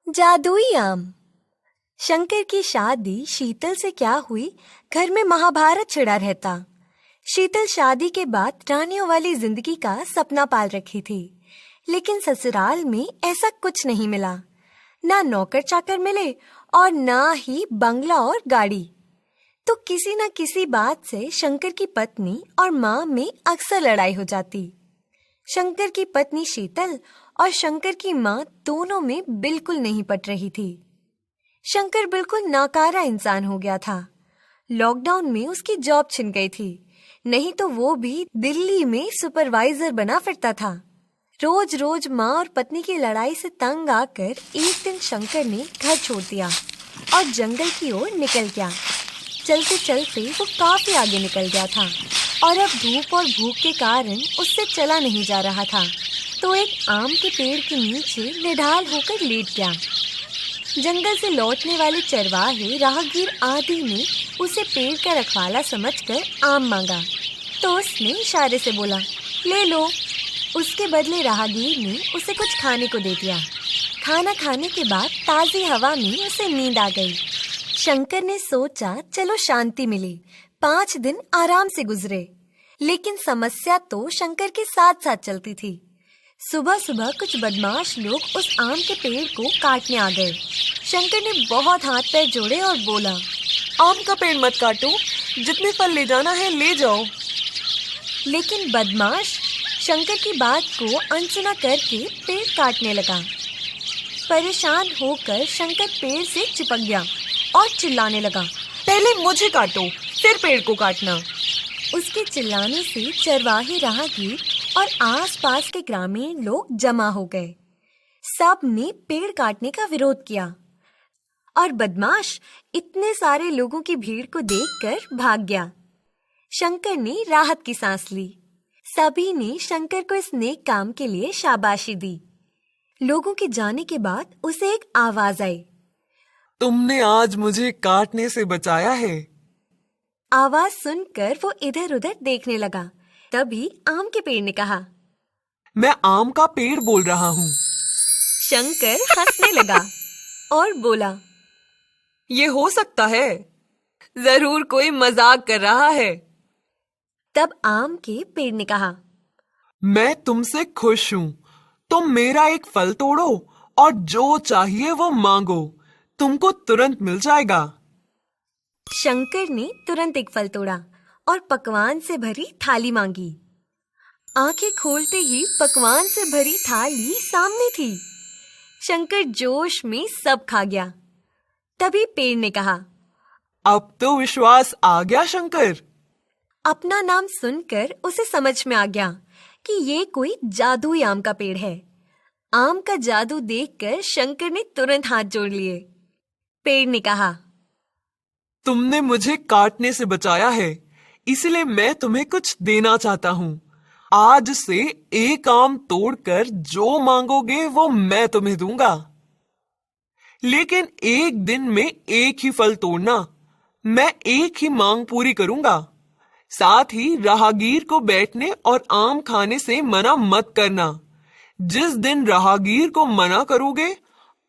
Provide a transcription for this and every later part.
जादुई आम। शंकर की शादी शीतल से क्या हुई, घर में महाभारत छिड़ा रहता। शीतल शादी के बाद रानियों वाली जिंदगी का सपना पाल रखी थी, लेकिन ससुराल में ऐसा कुछ नहीं मिला। ना नौकर चाकर मिले और ना ही बंगला और गाड़ी। तो किसी न किसी बात से शंकर की पत्नी और माँ में अक्सर लड़ाई हो जाती। शंकर की पत्नी शीतल और शंकर की माँ दोनों में बिल्कुल नहीं पट रही थी। शंकर बिल्कुल नाकारा इंसान हो गया था। लॉकडाउन में उसकी जॉब छिन गई थी, नहीं तो वो भी दिल्ली में सुपरवाइजर बना फिरता था। रोज रोज माँ और पत्नी की लड़ाई से तंग आकर एक दिन शंकर ने घर छोड़ दिया और जंगल की ओर निकल गया। चलते चलते वो काफी आगे निकल गया था और अब धूप और भूख के कारण उससे चला नहीं जा रहा था, तो एक आम के पेड़ के नीचे निढाल होकर लेट गया। जंगल से लौटने वाले चरवाहे राहगीर आदि ने उसे पेड़ का रखवाला समझकर आम मांगा, तो उसने इशारे से बोला, ले लो। उसके बदले राहगीर ने उसे कुछ खाने को दे दिया। खाना खाने के बाद ताज़ी हवा में उसे नींद आ गई। शंकर ने सोचा, चलो शांति मिली, 5 दिन आराम से गुजरे। लेकिन समस्या तो शंकर के साथ साथ चलती थी। सुबह सुबह कुछ बदमाश लोग उस आम के पेड़ को काटने आ गए। शंकर ने बहुत हाथ पैर जोड़े और बोला, आम का पेड़ मत काटो, जितने फल ले जाना है ले जाओ। लेकिन बदमाश शंकर की बात को अनसुना करके पेड़ काटने लगा। परेशान होकर शंकर पेड़ से चिपक गया और चिल्लाने लगा, पहले मुझे काटो, फिर पेड़ को काटना। उसके चिल्लाने से चरवाहे राहगीर और आसपास के ग्रामीण लोग जमा हो गए। सब ने पेड़ काटने का विरोध किया और बदमाश इतने सारे लोगों की भीड़ को देखकर भाग गया। शंकर ने राहत की सांस ली। सभी ने शंकर को इस नेक काम के लिए शाबाशी दी। लोगों के जाने के बाद उसे एक आवाज आई, तुमने आज मुझे काटने से बचाया है। आवाज सुनकर वो इधर उधर देखने लगा। तभी आम के पेड़ ने कहा, मैं आम का पेड़ बोल रहा हूँ। शंकर हंसने लगा और बोला, ये हो सकता है, जरूर कोई मजाक कर रहा है। तब आम के पेड़ ने कहा, मैं तुमसे खुश हूँ, तुम मेरा एक फल तोड़ो और जो चाहिए वो मांगो, तुमको तुरंत मिल जाएगा। शंकर ने तुरंत एक फल तोड़ा और पकवान से भरी थाली मांगी। आंखें खोलते ही पकवान से भरी थाली सामने थी। शंकर जोश में सब खा गया। तभी पेड़ ने कहा, अब तो विश्वास आ गया शंकर। अपना नाम सुनकर उसे समझ में आ गया कि ये कोई जादुई आम का पेड़ है। आम का जादू देखकर शंकर ने तुरंत हाथ जोड़ लिए। पेड़ ने कहा, तुमने मुझे काटने से बचाया है, इसलिए मैं तुम्हें कुछ देना चाहता हूँ। आज से एक आम तोड़कर जो मांगोगे वो मैं तुम्हें दूंगा, लेकिन एक दिन में एक ही फल तोड़ना। मैं एक ही मांग पूरी करूंगा। साथ ही राहगीर को बैठने और आम खाने से मना मत करना। जिस दिन राहगीर को मना करोगे,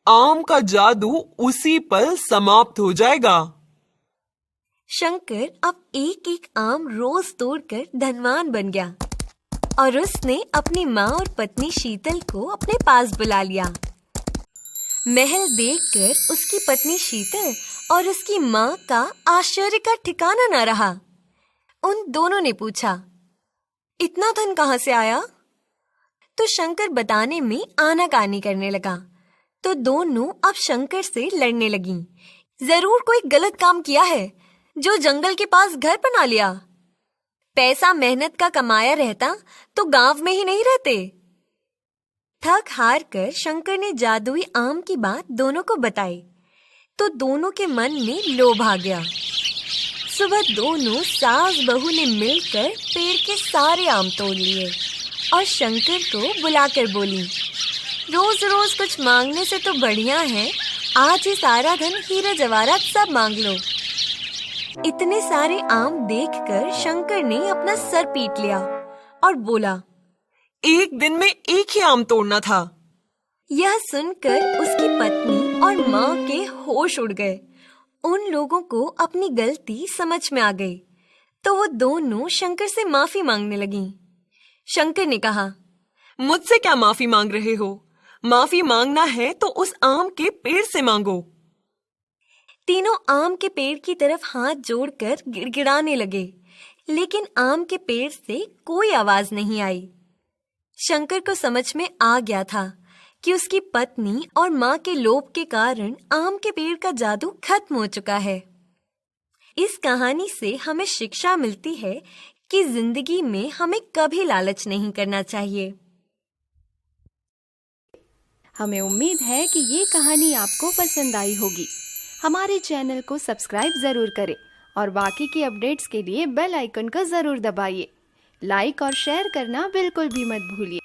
आम का जादू उसी पल समाप्त हो जाएगा। शंकर अब एक एक आम रोज तोड़कर धनवान बन गया और उसने अपनी माँ और पत्नी शीतल को अपने पास बुला लिया। महल देखकर उसकी पत्नी शीतल और उसकी माँ का आश्चर्य का ठिकाना न रहा। उन दोनों ने पूछा, इतना धन कहाँ से आया? तो शंकर बताने में आनाकानी करने लगा, तो दोनों अब शंकर से लड़ने लगीं। जरूर कोई गलत काम किया है जो जंगल के पास घर बना लिया। पैसा मेहनत का कमाया रहता तो गांव में ही नहीं रहते। थक हार कर शंकर ने जादुई आम की बात दोनों को बताई, तो दोनों के मन में लोभ आ गया। सुबह दोनों सास बहू ने मिलकर पेड़ के सारे आम तोड़ लिए और शंकर को बुलाकर बोली, रोज रोज कुछ मांगने से तो बढ़िया है आज ही सारा धन हीरा जवाहरात सब मांग लो। इतने सारे आम देखकर शंकर ने अपना सर पीट लिया और बोला, एक दिन में एक ही आम तोड़ना था। यह सुनकर उसकी पत्नी और माँ के होश उड़ गए। उन लोगों को अपनी गलती समझ में आ गई, तो वो दोनों शंकर से माफी मांगने लगीं। शंकर ने कहा, मुझसे क्या माफी मांग रहे हो? माफी मांगना है तो उस आम के पेड़ से मांगो। तीनों आम के पेड़ की तरफ हाथ जोड़कर गिड़गिड़ाने लगे, लेकिन आम के पेड़ से कोई आवाज नहीं आई। शंकर को समझ में आ गया था कि उसकी पत्नी और माँ के लोभ के कारण आम के पेड़ का जादू खत्म हो चुका है। इस कहानी से हमें शिक्षा मिलती है कि जिंदगी में हमें कभी लालच नहीं करना चाहिए। हमें उम्मीद है कि ये कहानी आपको पसंद आई होगी। हमारे चैनल को सब्सक्राइब जरूर करें और बाकी की अपडेट्स के लिए बेल आइकन को जरूर दबाइए। लाइक और शेयर करना बिल्कुल भी मत भूलिए।